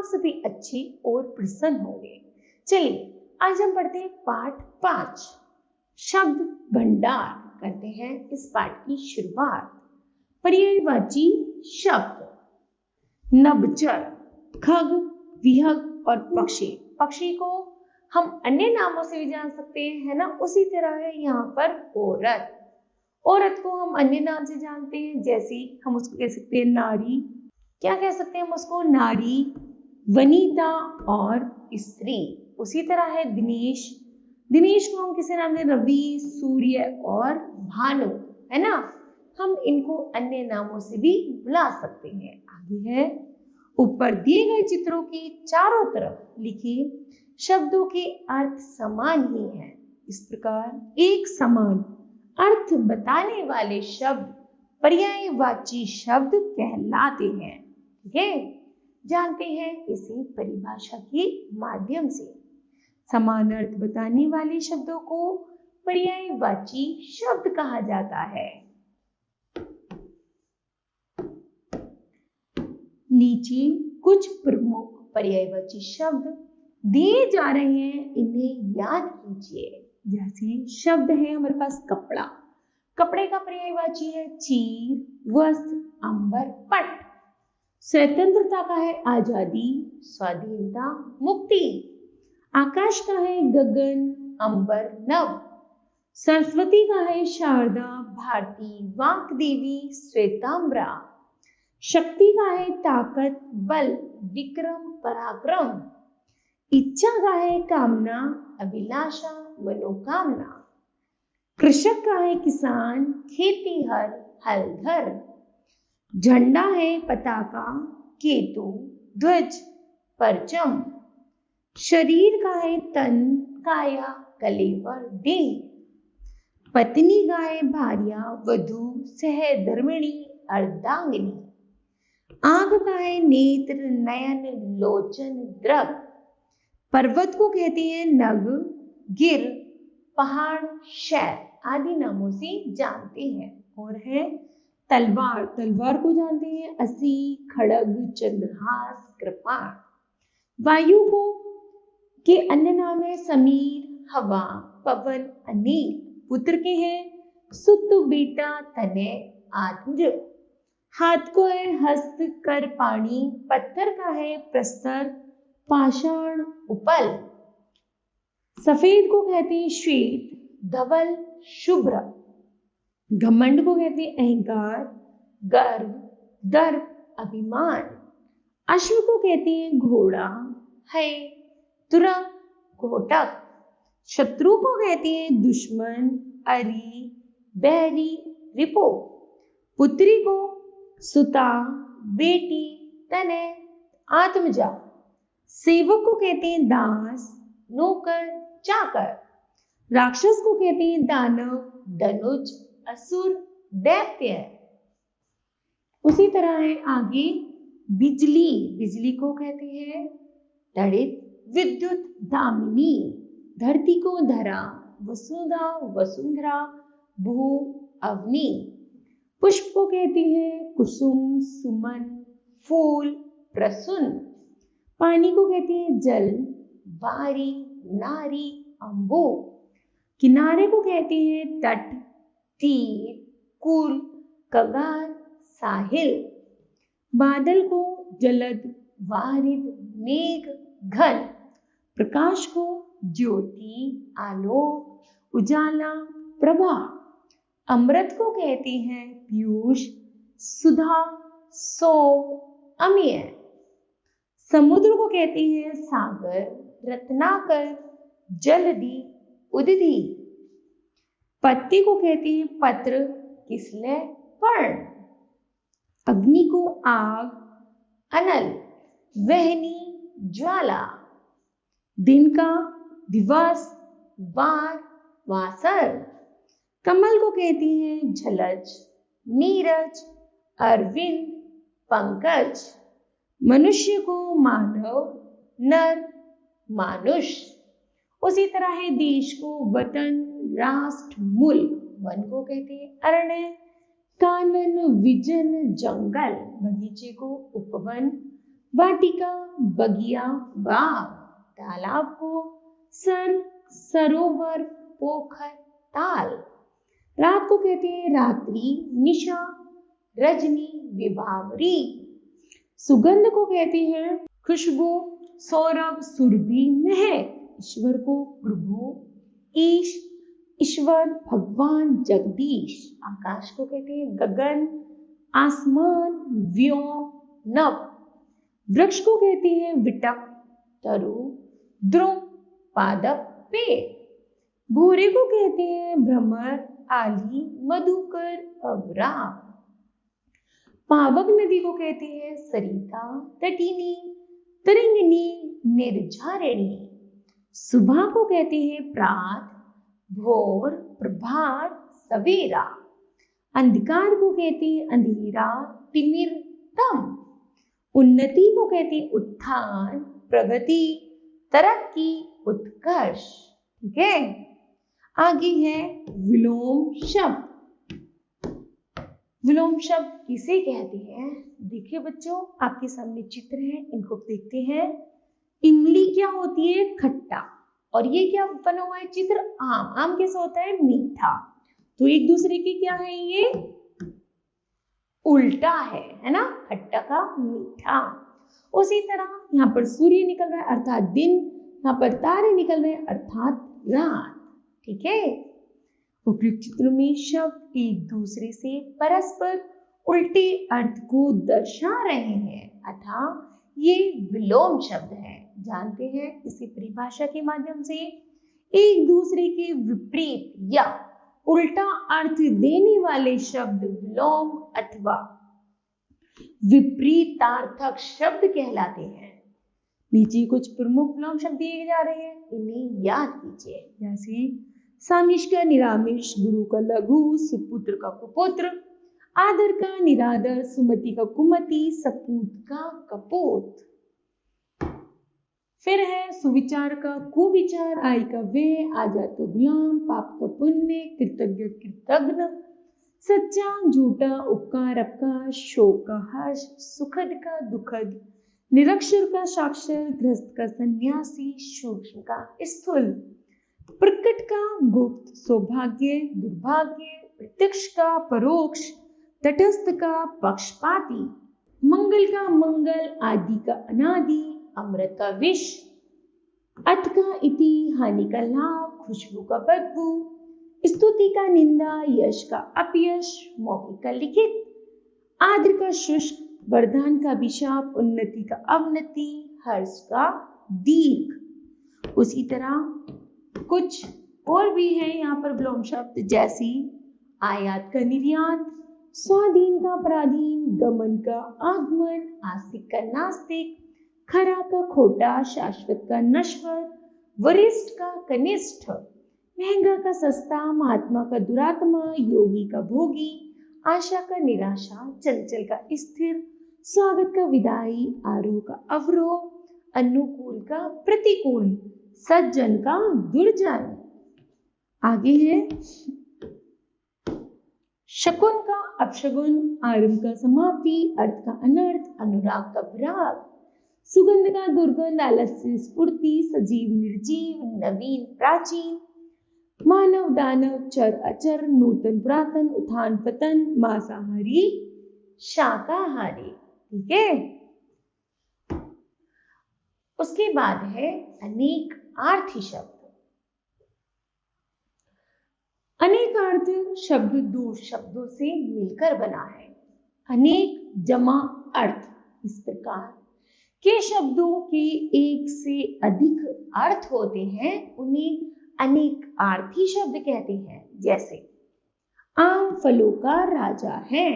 आप सभी अच्छे और प्रसन्न होंगे। चलिए आज हम पढ़ते हैं पाठ 5 शब्द भंडार। करते हैं इस पाठ की शुरुआत। पर्यायवाची शब्द नभचर, खग, विहग और पक्षी। पक्षी को हम अन्य नामों से भी जान सकते हैं, है ना। उसी तरह है यहाँ पर औरत। औरत को हम अन्य नाम से जानते हैं, जैसे हम उसको कह सकते हैं नारी। क्या कह सकते हैं हम उसको? नारी, वनिता और स्त्री। उसी तरह है दिनेश। दिनेश को हम किसी नाम से रवि, सूर्य और भानु, है ना। हम इनको अन्य नामों से भी बुला सकते हैं। आगे है ऊपर दिए गए चित्रों के चारों तरफ लिखे शब्दों के अर्थ समान ही हैं। इस प्रकार एक समान अर्थ बताने वाले शब्द पर्यायवाची शब्द कहलाते हैं। ठीक है, जानते हैं इसे परिभाषा के माध्यम से। समान अर्थ बताने वाले शब्दों को पर्यायवाची शब्द कहा जाता है। नीचे कुछ प्रमुख पर्यायवाची शब्द दिए जा रहे हैं, इन्हें याद कीजिए। जैसे शब्द है हमारे पास कपड़ा। कपड़े का पर्यायवाची है चीर, वस्त्र, अंबर, पट। स्वतंत्रता का है आजादी, स्वाधीनता, मुक्ति। आकाश का है गगन, अंबर, नभ। सरस्वती का है शारदा, भारती, वाग्देवी, श्वेतांबरा। शक्ति का है ताकत, बल, विक्रम, पराक्रम। इच्छा का है कामना, अभिलाषा, मनोकामना। कृषक का है किसान, खेतीहर, हलधर। झंडा है पताका, केतु, ध्वज, परचम। शरीर का है तन, काया, कलेवर, देह। पत्नी का है भार्या, वधू, सहधर्मिणी, अर्धांगिनी। आंख का है नेत्र, नयन, लोचन, दृग। पर्वत को कहते हैं नग, गिर, पहाड़, शैल आदि नामों से जानते हैं। और है तलवार। तलवार को जानते हैं असी, खड़ग, चंद्रहास, कृपाण। वायु को के अन्य नाम है समीर, हवा, पवन, अनील। पुत्र के हैं सुत, बेटा, तनय, आत्मज। हाथ को है हस्त, कर, पाणी। पत्थर का है प्रस्तर, पाषाण, उपल। सफेद को कहते हैं श्वेत, धवल, शुभ्र। घमंड को कहते हैं अहंकार, गर्व, दर्प, अभिमान। अश्व को कहते हैं घोड़ा, है, तुरंग, घोटक। शत्रु को कहते हैं दुश्मन, अरी, बैरी, रिपो। पुत्री को सुता, बेटी, तनय, आत्मजा। सेवक को कहते हैं दास, नौकर, चाकर। राक्षस को कहते हैं दानव, धनुज, असुर, दैत्य। उसी तरह है आगे बिजली। बिजली को कहते हैं तड़ित, विद्युत, दामिनी। धरती को धरा, वसुधा, वसुंधरा, भू, अवनी। पुष्प को कहते हैं कुसुम, सुमन, फूल, प्रसून। पानी को कहते हैं जल, वारी, नारी, अम्बु। किनारे को कहते हैं तट, तीर, कुल, कगार, साहिल। बादल को जलद, वारिद, मेघ, घन। प्रकाश को ज्योति, आलोक, उजाला, प्रभा। अमृत को कहते हैं पीयूष, सुधा, सौव, अमीय। समुद्र को कहते हैं सागर, रत्नाकर, जलधि, उदधि। पत्ते को कहते हैं पत्र, किसलय, पर्ण। अग्नि को आग, अनल, वहनी, ज्वाला। दिन का दिवस, वार, वासर। कमल को कहते हैं झलज, नीरज, अरविंद, पंकज। मनुष्य को मानव, नर, मानुष। उसी तरह है देश को वतन, राष्ट्र, मुल्क। वन को कहते हैं अरण्य, कानन, विजन, जंगल। बगीचे को उपवन, वाटिका, बगिया, बाग। तालाब को सर, सरोवर, पोखर, ताल। रात को कहते हैं रात्रि, निशा, रजनी, विभावरी। सुगंध को कहते हैं खुशबू, सौरभ, सुरभि, महक। ईश्वर को प्रभु, ईश, ईश्वर, भगवान, जगदीश। आकाश को कहते हैं गगन, आसमान, व्योम, नभ। वृक्ष को कहते हैं विटक, तरु, ध्रुव, पादप, पेड़। भूरे को कहते हैं भ्रमर, आली, मधुकर, अवराह। पावक नदी को कहते हैं सरिता, तटिनी, तरंगिनी, निर्झरिणी। सुबह को कहते हैं प्रात, भोर, प्रभात, सवेरा। अंधकार को कहते हैं अंधेरा, तिमिर, तम। उन्नति को कहते हैं उत्थान, प्रगति, तरक्की, उत्कर्ष। ठीक है, आगे है विलोम शब्द। विलोम शब्द किसे कहते हैं? देखिए बच्चों, आपके सामने चित्र है, इनको देखते हैं। इमली क्या होती है? खट्टा। और ये क्या बना हुआ है चित्र? आम। आम कैसा होता है? मीठा। तो एक दूसरे के क्या है? ये उल्टा है ना? खट्टा का मीठा। उसी तरह यहाँ पर सूर्य निकल रहा है अर्थात दिन, यहाँ पर तारे निकल रहे हैं अर्थात रात। ठीक है, उपयुक्त चित्र में शब्द एक दूसरे से परस्पर उल्टे अर्थ को दर्शा रहे हैं, अतः ये विलोम शब्द है। जानते हैं इसी परिभाषा के माध्यम से एक दूसरे के विपरीत या उल्टा अर्थ देने वाले शब्द विलोम अथवा विपरीतार्थक शब्द कहलाते हैं। नीचे कुछ प्रमुख विलोम शब्द दिए जा रहे हैं, इन्हें याद कीजिए। जैसे सामिश का निरामिष, गुरु का लघु, सुपुत्र का कुपुत्र, आदर का निरादर, सुमति का कुमति, सपूत का कपूत। फिर है सुविचार का कुविचार, आय का व्यय, आजाद का गुलाम, पाप का पुण्य, कृतज्ञ कृतज्ञ, सच्चा झूठा, उपकार अपकार, शोक का हर्ष, सुखद का दुखद, निरक्षर का साक्षर, गृहस्थ का सन्यासी, सूक्ष्म का स्थूल, प्रकट का गुप्त, सौभाग्य दुर्भाग्य, प्रत्यक्ष का परोक्ष, तटस्थ का पक्षपाती, मंगल का मंगल, आदि का अनादि, अमृत का विष, अथ का इति, हानि का लाभ, खुशबू का बदबू, स्तुति का निंदा, यश का अपयश, मौखिक का लिखित, आद्र का शुष्क, वरदान का अभिशाप, उन्नति का अवनति, हर्ष का दीर्घ। उसी तरह कुछ और भी है यहाँ पर विलोम शब्द, जैसी आयात का निर्यात, स्वाधीन का पराधीन, गमन का आगमन, आस्तिक का नास्तिक, खरा का खोटा, शाश्वत का नश्वर, वरिष्ठ का कनिष्ठ, महंगा का सस्ता, महात्मा का दुरात्मा, योगी का भोगी, आशा का निराशा, चंचल का स्थिर, स्वागत का विदाई, आरोह का अवरोह, अनुकूल का प्रतिकूल, सज्जन का दुर्जन। आगे है शकुन का अपशगुन, आरंभ का समाप्ति, अर्थ का अनर्थ, अनुराग का विराग, सुगंध का दुर्गंध, आलस्य स्फूर्ति, सजीव निर्जीव, नवीन प्राचीन, मानव दानव, चर अचर, नूतन पुरातन, उत्थान पतन, मांसाहारी शाकाहारी। ठीक है, उसके बाद है अनेक आर्थी शब्द। अनेकार्थ शब्द दो शब्दों से मिलकर बना है। अनेक जमा अर्थ, इस प्रकार के शब्दों के एक से अधिक अर्थ होते हैं, उन्हें अनेक आर्थी शब्द कहते हैं। जैसे आम फलों का राजा है,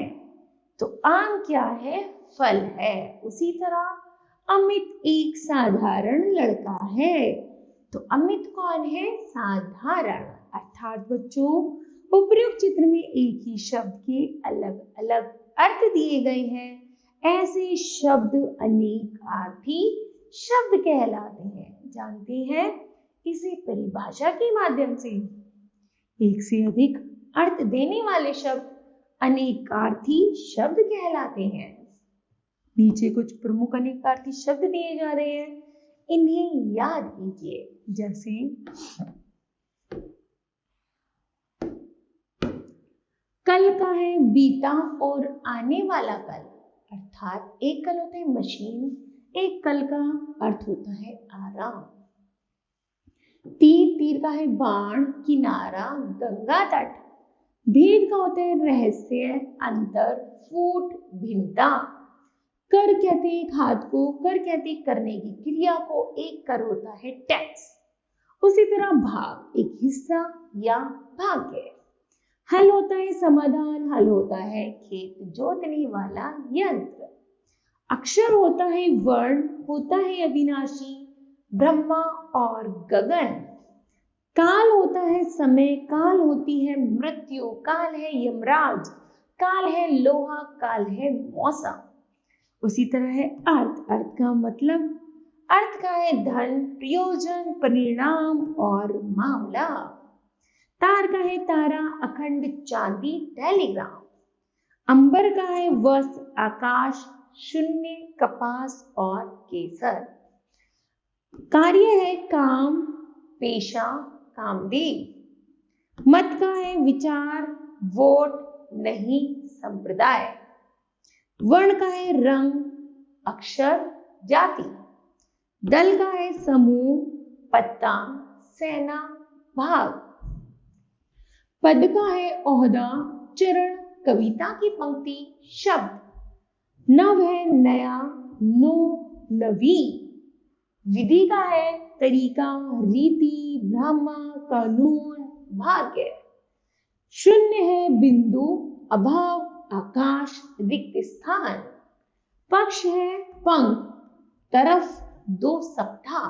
तो आम क्या है? फल है। उसी तरह अमित एक साधारण लड़का है, तो अमित कौन है? साधारण। अर्थात बच्चों, उपयुक्त चित्र में एक ही शब्द के अलग अलग अर्थ दिए गए हैं, ऐसे शब्द अनेक आर्थी शब्द कहलाते हैं। जानते हैं इसी परिभाषा के माध्यम से एक से अधिक अर्थ देने वाले शब्द अनेकार्थी शब्द कहलाते हैं। नीचे कुछ प्रमुख अनेकार्थी शब्द दिए जा रहे हैं, इन्हें याद कीजिए। जैसे कल का है बीता और आने वाला कल, अर्थात एक कल होता है मशीन, एक कल का अर्थ होता है आराम। तीर, तीर का है बाण, किनारा, गंगा तट। भेद का होता है रहस्य, अंतर, फूट, भिन्नता। कर कहते हैं एक हाथ को, कर कहते हैं करने की क्रिया को, एक कर होता है टैक्स। उसी तरह भाग एक हिस्सा या भाग्य। हल होता है समाधान, हल होता है खेत जोतने वाला यंत्र। अक्षर होता है वर्ण, होता है अविनाशी, ब्रह्मा और गगन। काल होता है समय, काल होती है मृत्यु, काल है यमराज, काल है लोहा, काल है मौसम। उसी तरह है अर्थ, अर्थ का मतलब, अर्थ का है धन, प्रयोजन, परिणाम और मामला। तार का है तारा, अखंड, चांदी, टेलीग्राम। अंबर का है वस्त्र, आकाश, शून्य, कपास और केसर। कार्य है काम, पेशा, कामदेव। मत का है विचार, वोट, नहीं संप्रदाय। वर्ण का है रंग, अक्षर, जाति। दल का है समूह, पत्ता, सेना, भाग। पद का है ओहदा, चरण, कविता की पंक्ति, शब्द। नव है नया, नो, नवी। विधि का है तरीका, रीति, ब्रह्मा, कानून, भाग्य। शून्य है बिंदु, अभाव, आकाश, रिक्त स्थान। पक्ष है पंख, तरफ, दो सप्ताह।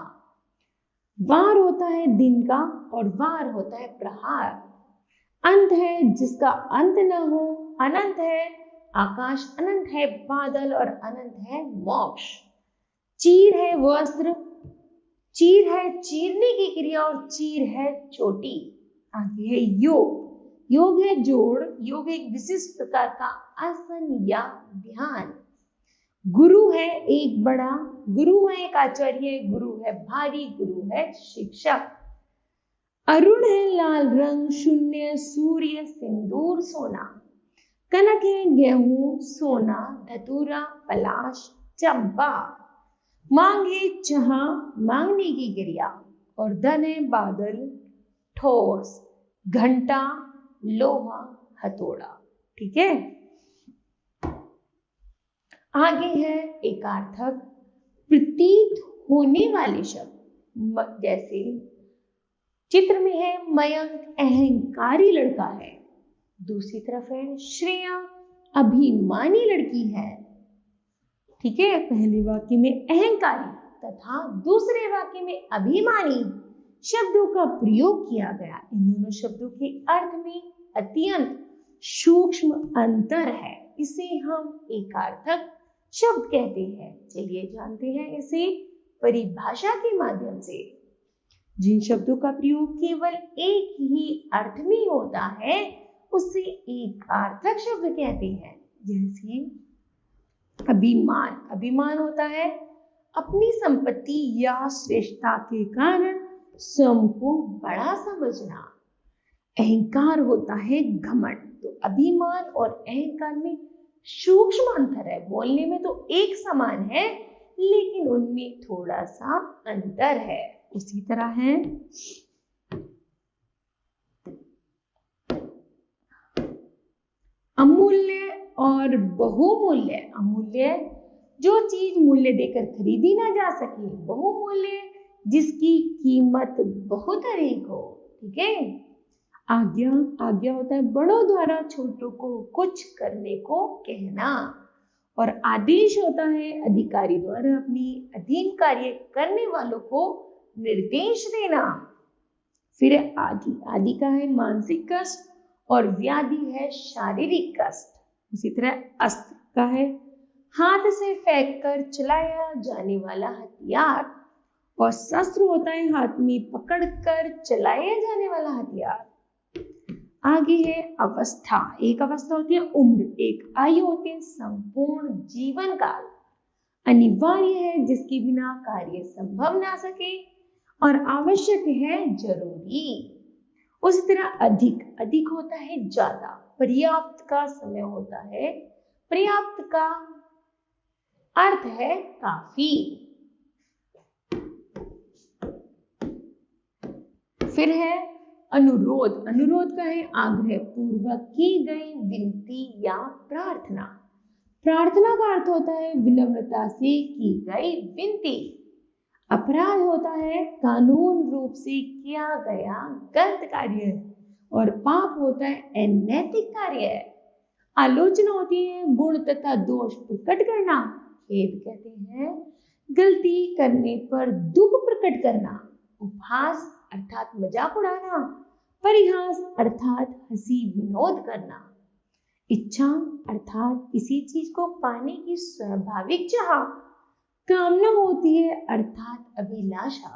वार होता है दिन का और वार होता है प्रहार। अंत है जिसका अंत न हो, अनंत है आकाश, अनंत है बादल और अनंत है मोक्ष। चीर है वस्त्र, चीर है चीरने की क्रिया और चीर है चोटी। आगे है योग, योग है जोड़, योग एक विशिष्ट प्रकार का आसन या ध्यान। गुरु है एक बड़ा, गुरु है एक आचार्य, गुरु है भारी, गुरु है शिक्षक। अरुण है लाल रंग, शून्य, सूर्य, सिंदूर, सोना। कनक है गेहूं, सोना, धतूरा, पलाश, चंपा। मांग है चाह, मांगने की क्रिया, और धन है बादल, ठोस, घंटा, लोहा, हथौड़ा। ठीक है। आगे है एकार्थक प्रतीत होने वाले शब्द, जैसे चित्र में है मयंक अहंकारी लड़का है, दूसरी तरफ है श्रेया अभिमानी लड़की है। ठीक है। पहले वाक्य में अहंकारी तथा दूसरे वाक्य में अभिमानी शब्दों का प्रयोग किया गया। इन दोनों शब्दों के अर्थ में अत्यंत सूक्ष्म अंतर है, इसे हम एकार्थक शब्द कहते हैं। चलिए जानते हैं इसे परिभाषा के माध्यम से। जिन शब्दों का प्रयोग केवल एक ही अर्थ में होता है उसे एकार्थक शब्द कहते हैं। जैसे अभिमान, अभिमान होता है अपनी संपत्ति या श्रेष्ठता के कारण स्वयं को बड़ा समझना। अहंकार होता है घमंड। तो अभिमान और अहंकार में सूक्ष्म अंतर है, बोलने में तो एक समान है लेकिन उनमें थोड़ा सा अंतर है। उसी तरह है अमूल्य और बहुमूल्य। अमूल्य जो चीज मूल्य देकर खरीदी ना जा सके, बहुमूल्य जिसकी कीमत बहुत अधिक हो। ठीक है। आज्ञा, आज्ञा होता है बड़ों द्वारा छोटों को कुछ करने को कहना, और आदेश होता है अधिकारी द्वारा अपनी अधीन कार्य करने वालों को निर्देश देना। फिर आदि, आदि का है मानसिक कष्ट और व्याधि है शारीरिक कष्ट। उसी तरह अस्त्र का है हाथ से फेंक कर चलाया जाने वाला हथियार, और शस्त्र होता है हाथ में पकड़कर चलाया जाने वाला हथियार। आगे है अवस्था। एक अवस्था होती है उम्र, एक आयु होती है संपूर्ण जीवन काल। अनिवार्य है जिसके बिना कार्य संभव ना सके, और आवश्यक है जरूरी। उसी तरह अधिक, अधिक होता है ज्यादा, पर्याप्त का समय होता है, पर्याप्त का अर्थ है काफी। फिर है अनुरोध, अनुरोध का है आग्रह पूर्वक की गई विनती या प्रार्थना। प्रार्थना का अर्थ होता है विनम्रता से की गई विनती। अपराध होता है कानून रूप से किया गया गलत कार्य, और पाप होता है अनैतिक कार्य। आलोचना होती है गुण तथा दोष प्रकट करना। खेद कहते हैं गलती करने पर दुख प्रकट करना। उपहास अर्थात मजाक उड़ाना। परिहास अर्थात हंसी विनोद करना। इच्छा अर्थात किसी चीज को पाने की स्वाभाविक चाह। कामना होती है अर्थात अभिलाषा।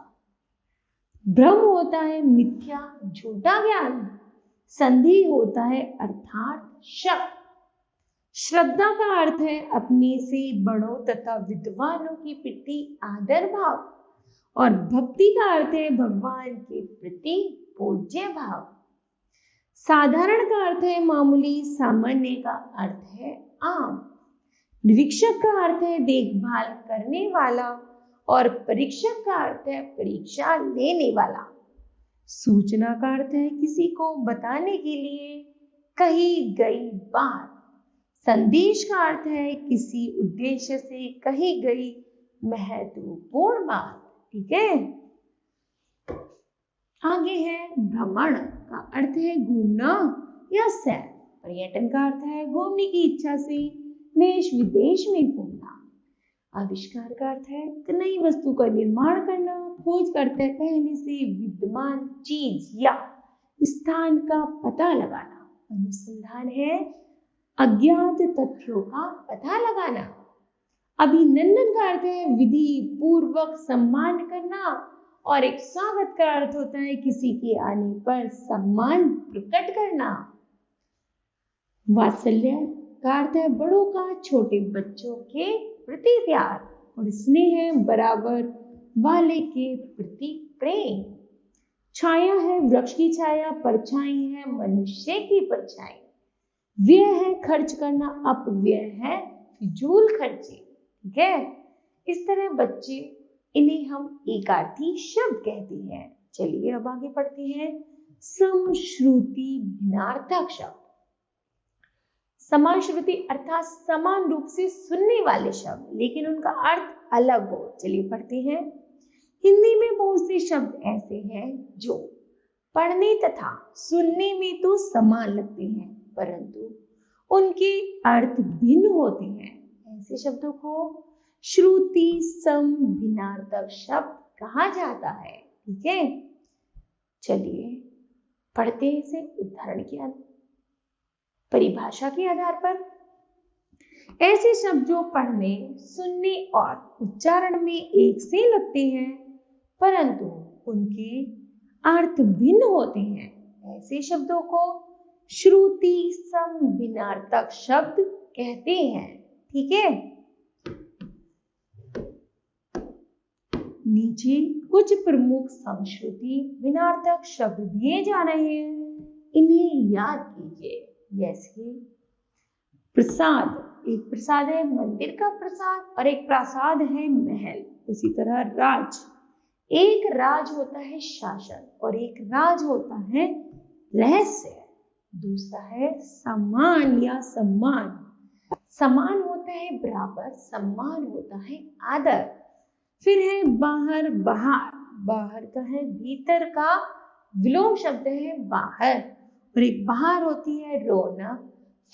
भ्रम होता है मिथ्या झूठा ज्ञान। संधि होता है अर्थात शक। श्रद्धा का अर्थ है अपने से बड़ों तथा विद्वानों के प्रति आदर भाव, और भक्ति का अर्थ है भगवान के प्रति पूज्य भाव। साधारण का अर्थ है मामूली, सामान्य का अर्थ है आम। निरीक्षक का अर्थ है देखभाल करने वाला, और परीक्षक का अर्थ है परीक्षा लेने वाला। सूचना का अर्थ है किसी को बताने के लिए कही गई बात। संदेश का अर्थ है किसी उद्देश्य से कही गई महत्वपूर्ण बात। ठीक है, आगे है भ्रमण का अर्थ है घूमना या सैर। पर्यटन का अर्थ है घूमने की इच्छा से देश विदेश में घूमना। आविष्कार का अर्थ है नई वस्तु का निर्माण करना। खोज करते पहले से विद्यमान चीज या स्थान का पता लगाना। अनुसंधान है अज्ञात तथ्यों का पता लगाना। अभिनंदन का अर्थ है विधि पूर्वक सम्मान करना, और एक स्वागत का अर्थ होता है किसी के आने पर सम्मान प्रकट करना। वात्सल्य का अर्थ है बड़ों का छोटे बच्चों के प्रति प्यार, और स्नेह है बराबर वाले के प्रति प्रेम। छाया है वृक्ष की छाया, परछाई है मनुष्य की परछाई। व्यय है खर्च करना, अपव्यय है फिजूल खर्ची। ठीक है, इस तरह बच्चे इन्हें हम एकार्थी शब्द कहते हैं। चलिए अब आगे पढ़ते हैं समश्रुति भिन्नार्थक शब्द। समान श्रुति अर्थात समान रूप से सुनने वाले शब्द लेकिन उनका अर्थ अलग हो। चलिए पढ़ते हैं। हिंदी में बहुत से शब्द ऐसे हैं जो पढ़ने तथा सुनने में तो समान लगते हैं परंतु उनके अर्थ भिन्न होते हैं। ऐसे शब्दों को श्रुति सम भिन्नार्थक शब्द कहा जाता है। ठीक है, चलिए पढ़ते हैं इसे उदाहरण के परिभाषा के आधार पर। ऐसे शब्द जो पढ़ने, सुनने और उच्चारण में एक से लगते हैं परंतु उनके अर्थ भिन्न होते हैं, ऐसे शब्दों को श्रुति सम भिन्नार्थक शब्द कहते हैं। ठीक है, नीचे कुछ प्रमुख समश्रुति भिन्नार्थक शब्द दिए जा रहे हैं, इन्हें याद कीजिए। जैसे प्रसाद, एक प्रसाद है मंदिर का प्रसाद और एक प्रसाद है महल। उसी तरह राज, एक राज होता है शासन और एक राज होता है रहस्य। दूसरा है सम्मान या सम्मान, समान होता है बराबर, सम्मान होता है आदर। फिर है बाहर, बाहर, बाहर का है भीतर का विलोम शब्द है बाहर, और एक बाहर होती है रौनक,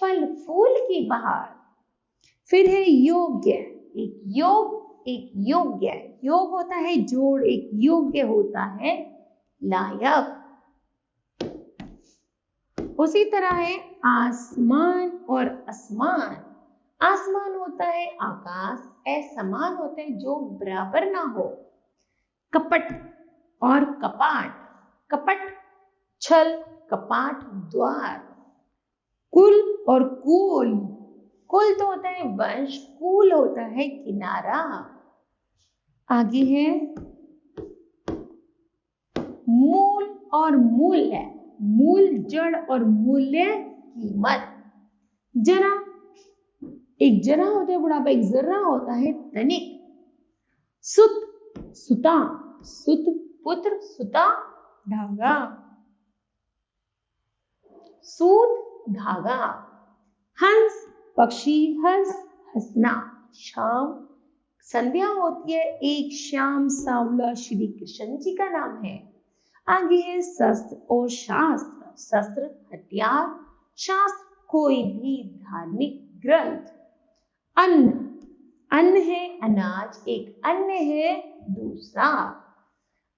फल फूल की बहार। फिर है योग्य, एक योग एक योग्य, योग होता है जोड़, एक योग्य होता है लायक। उसी तरह है आसमान और असमान, आसमान होता है आकाश, असमान होता है जो बराबर ना हो। कपट और कपाट, कपट छल, कपाट द्वार। कुल और कुल, कुल तो होता है वंश, कूल होता है किनारा। आगे है मूल और मूल्य। मूल जड़ और मूल्य कीमत। जरा, एक जरा होता है बुढ़ापा, एक जरा होता है तनिक। सुत, सुता, सुत पुत्र, सुता धागा, सूत धागा। हंस पक्षी, हंस हंसना। शाम, संध्या होती है, एक श्याम सांवला श्री कृष्ण जी का नाम है। आगे है शस्त्र और शास्त्र। शस्त्र हथियार, शास्त्र कोई भी धार्मिक ग्रंथ। अन्न, अन्न है अनाज, एक अन्न है दूसरा।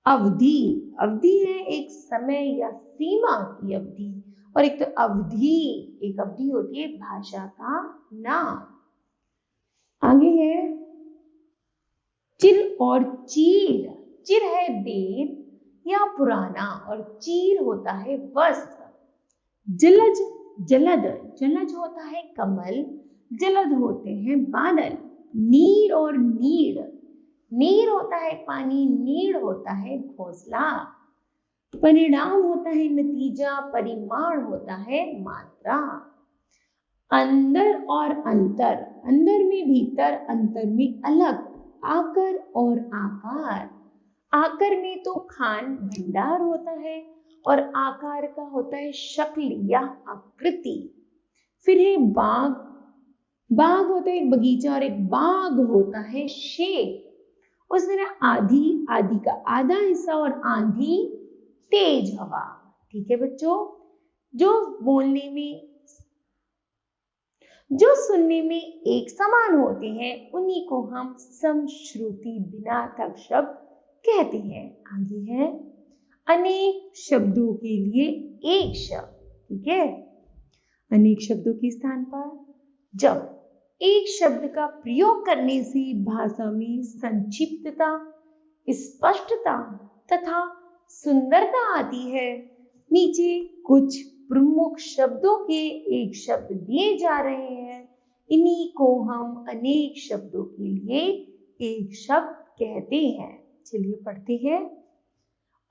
अवधि, अवधि है एक समय या सीमा की अवधि, और एक तो अवधि, एक अवधि होती है भाषा का नाम। आगे है चिर और चीर। चिर है वेद या पुराना, और चीर होता है वस्त्र। जलज, जलद, जलज होता है कमल, जलद होते हैं बादल। नीर और नीड़, नीर होता है पानी, नीड़ होता है घोंसला। परिणाम होता है नतीजा, परिमाण होता है मात्रा। अंदर और अंतर, अंदर में भीतर, अंतर में अलग। आकर और आकार, आकर में तो खान भंडार होता है, और आकार का होता है शक्ल या आकृति। फिर है बाग, बाग होता है एक बगीचा, और एक बाग होता है शेर। उस तरह आधी, आधी का आधा हिस्सा, और आंधी तेज हवा। ठीक है बच्चों, जो बोलने में, जो सुनने में एक समान होते हैं उन्हीं को हम समश्रुति बिनार्थक शब्द कहते हैं। आगे है अनेक शब्दों के लिए एक शब्द। ठीक है, अनेक शब्दों के स्थान पर जब एक शब्द का प्रयोग करने से भाषा में संक्षिप्तता, स्पष्टता तथा सुंदरता आती है। नीचे कुछ प्रमुख शब्दों के एक शब्द दिए जा रहे हैं, इन्हीं को हम अनेक शब्दों के लिए एक शब्द कहते हैं। चलिए पढ़ते हैं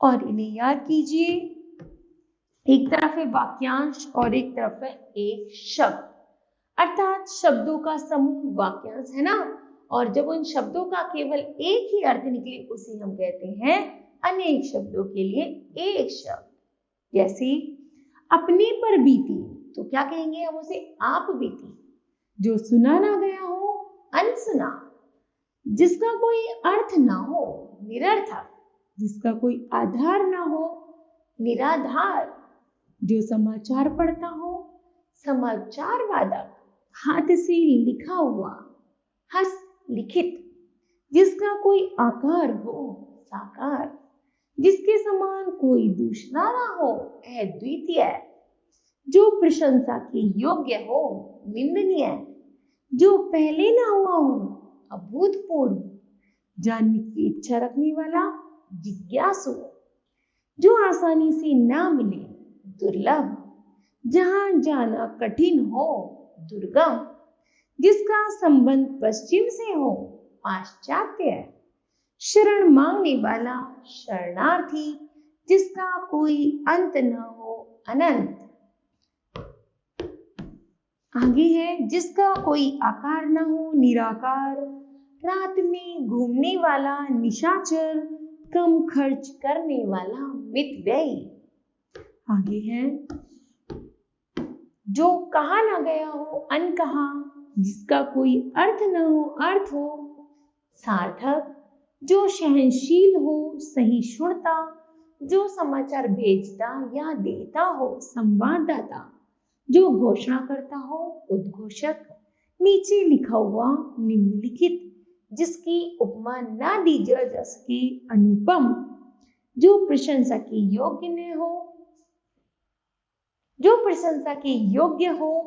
और इन्हें याद कीजिए। एक तरफ है वाक्यांश और एक तरफ है एक शब्द, अर्थात शब्दों का समूह वाक्यांश है ना, और जब उन शब्दों का केवल एक ही अर्थ निकले उसे हम कहते हैं अनेक शब्दों के लिए एक शब्द। जैसे अपने पर बीती, तो क्या कहेंगे हम उसे? आप बीती। जो सुना ना गया हो, अनसुना। जिसका कोई अर्थ ना हो, निरर्थक। जिसका कोई आधार ना हो, निराधार। जो समाचार पढ़ता हो, समाचार वादक। हाथ से लिखा हुआ, हस्तलिखित। जिसका कोई आकार हो, साकार। जिसके समान कोई दूसरा ना हो, अद्वितीय। जो प्रशंसा के योग्य हो, निंदनीय। जो पहले ना हुआ हो, अभूतपूर्व। जानने की इच्छा रखने वाला, जिज्ञासु। जो आसानी से ना मिले, दुर्लभ। जहां जाना कठिन हो, दुर्गम। जिसका संबंध पश्चिम से हो, पाश्चात्य। शरण मांगने वाला, शरणार्थी। जिसका कोई अंत न हो, अनंत। आगे है जिसका कोई आकार न हो, निराकार। रात में घूमने वाला, निशाचर। कम खर्च करने वाला, मितव्ययी। आगे है जो कहा ना गया हो, अनकहा। जिसका कोई अर्थ न हो, अर्थ हो, सार्थक। जो सहनशील हो, सहिष्णुता। जो समाचार भेजता या देता हो, संवाददाता। जो घोषणा करता हो, उद्घोषक। नीचे लिखा हुआ निम्नलिखित जिसकी उपमा ना दी जा सके, अनुपम। जो प्रशंसा के योग्य न हो, जो प्रशंसा के योग्य हो,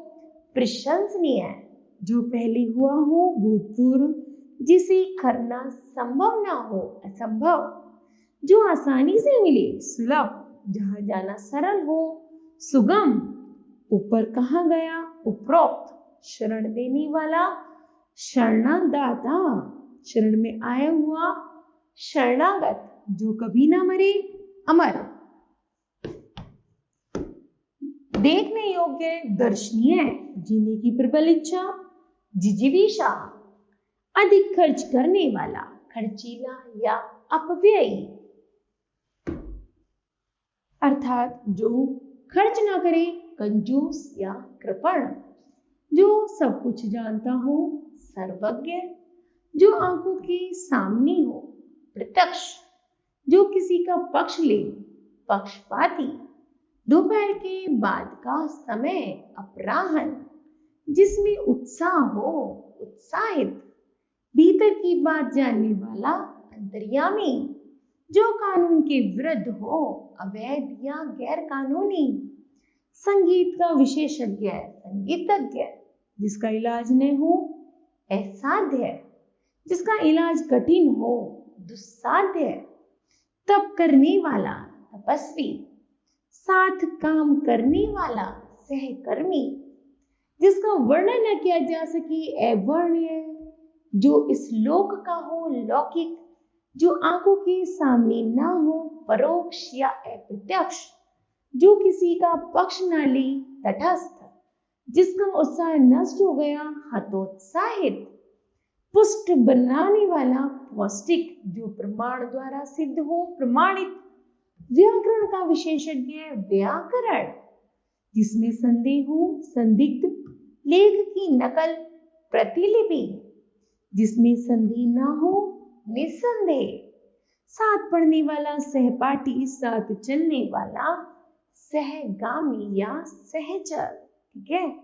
प्रशंसनीय। जो पहले हुआ हो, भूतपूर्व। जिसे करना संभव ना हो, असंभव। जो आसानी से मिले, सुलभ। जहां जाना सरल हो, सुगम। ऊपर कहा गया, उपरोक्त। शरण देने वाला, शरणादाता, शरण में आया हुआ, शरणागत, जो कभी ना मरे, अमर, देखने योग्य, दर्शनीय, जीने की प्रबल इच्छा, जिजीविषा, अधिक खर्च करने वाला, खर्चीला या अपव्ययी, अर्थात जो खर्च ना करे, कंजूस या कृपण, जो सब कुछ जानता हो, सर्वज्ञ, जो आंखों के सामने हो, प्रत्यक्ष, जो किसी का पक्ष ले, पक्षपाती, दोपहर के बाद का समय, अपराह्न, जिसमें उत्साह हो, उत्साहित, भीतर की बात जानने वाला, अंतर्यामी, जो कानून के विरुद्ध हो, अवैध या गैर कानूनी, संगीत का विशेषज्ञ, संगीतज्ञ, जिसका इलाज न हो, असाध्य, जिसका इलाज कठिन हो, दुस्साध्य, तप करने वाला, तपस्वी, साथ काम करने वाला, सहकर्मी, जिसका वर्णन न किया जा सके, अवर्ण्य, जो इस लोक का हो, लौकिक, जो आंखों के सामने ना हो, परोक्ष या अप्रत्यक्ष, जो किसी का पक्ष न ले, तटस्थ, जिसका उत्साह नष्ट हो गया, हतोत्साहित, पुष्ट बनाने वाला, पौष्टिक, जो प्रमाण द्वारा सिद्ध हो, प्रमाणित, व्याकरण का विशेषज्ञ, व्याकरण, जिसमें संदेह हो, संदिग्ध, लेख की नकल, प्रतिलिपि, जिसमें संदेह ना हो, निसंदेह, साथ पढ़ने वाला, सहपाठी, साथ चलने वाला, सहगामी या सहचर। ठीक है,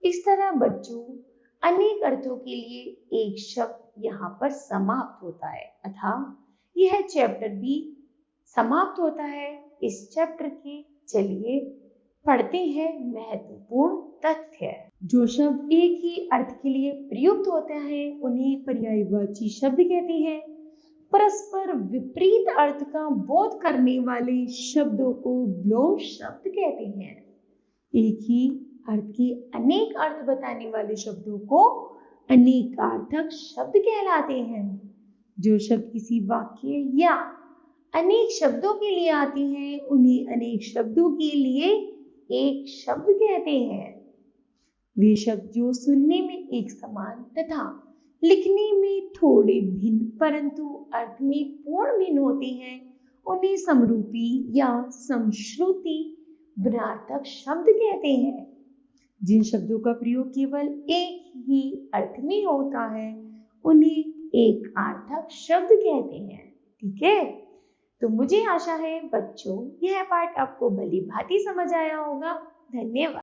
इस तरह बच्चों अनेक अर्थों के लिए एक शब्द यहाँ पर समाप्त होता है, अतः यह चैप्टर भी समाप्त होता है। इस चैप्टर के चलिए पढ़ते हैं महत्वपूर्ण तथ्य। जो शब्द एक ही अर्थ के लिए प्रयुक्त होते हैं उन्हें पर्यायवाची शब्द कहते हैं। परस्पर विपरीत अर्थ का बोध करने वाले शब्दों को विलोम शब्द कहते हैं। एक ही अर्थ के अनेक अर्थ बताने वाले शब्दों को अनेकार्थक शब्द कहलाते हैं। जो शब्द किसी वाक्य या अनेक शब्दों के लिए आते हैं उन्हें अनेक शब्दों के लिए एक शब्द कहते हैं। वे शब्द जो सुनने में एक समान तथा लिखने में थोड़े भिन्न परंतु अर्थ में पूर्ण भिन्न होते हैं उन्हें समरूपी या समश्रुति बनार्थक शब्द कहते हैं। जिन शब्दों का प्रयोग केवल एक ही अर्थ में होता है उन्हें एक अर्थक शब्द कहते हैं। ठीक है, तो मुझे आशा है बच्चों यह पाठ आपको भली भांति समझ आया होगा। धन्यवाद।